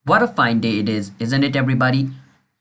What a fine day it is, isn't it everybody?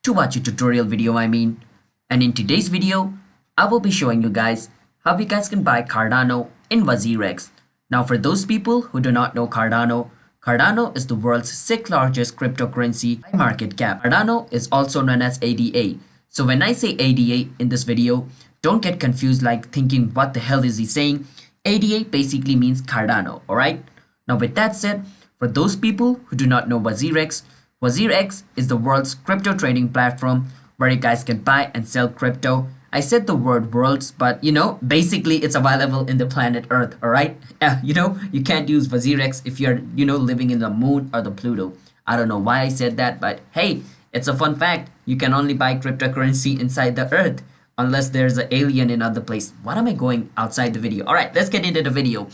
To watch a tutorial video I mean. And in today's video, I will be showing you guys how you guys can buy Cardano in WazirX. Now for those people who do not know Cardano, Cardano is the world's 6th largest cryptocurrency by market cap. Cardano is also known as ADA. So when I say ADA in this video, don't get confused like thinking what the hell is he saying. ADA basically means Cardano, alright? Now with that said, for those people who do not know WazirX, WazirX is the world's crypto trading platform where you guys can buy and sell crypto. I said the word worlds, but basically it's available in the planet Earth, alright? You can't use WazirX if you're, living in the moon or the Pluto. I don't know why I said that, but hey, it's a fun fact. You can only buy cryptocurrency inside the Earth unless there's an alien in other place. What am I going outside the video? Alright, let's get into the video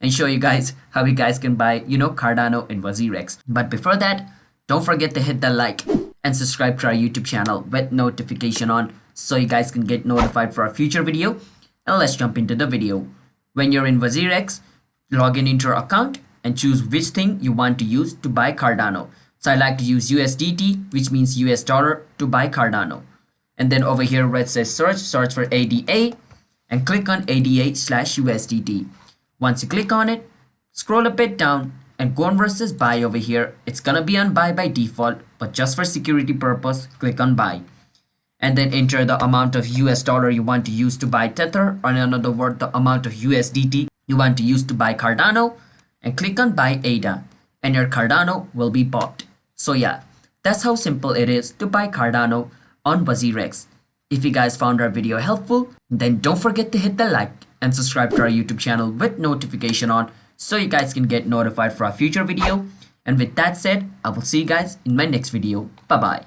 and show you guys how you guys can buy, Cardano in WazirX. But before that, don't forget to hit the like and subscribe to our YouTube channel with notification on so you guys can get notified for a future video. And let's jump into the video. When you're in WazirX, log in into your account and choose which thing you want to use to buy Cardano. So I like to use USDT, which means US dollar, to buy Cardano. And then over here where it says search for ADA and click on ADA/USDT. Once you click on it, scroll a bit down and go on versus buy over here. It's gonna be on buy by default, but just for security purpose, click on buy. And then enter the amount of US dollar you want to use to buy Tether, or in another word, the amount of USDT you want to use to buy Cardano, and click on buy ADA, and your Cardano will be bought. So yeah, that's how simple it is to buy Cardano on WazirX. If you guys found our video helpful, then don't forget to hit the like and subscribe to our YouTube channel with notification on so you guys can get notified for our future video. And with that said, I will see you guys in my next video. Bye bye.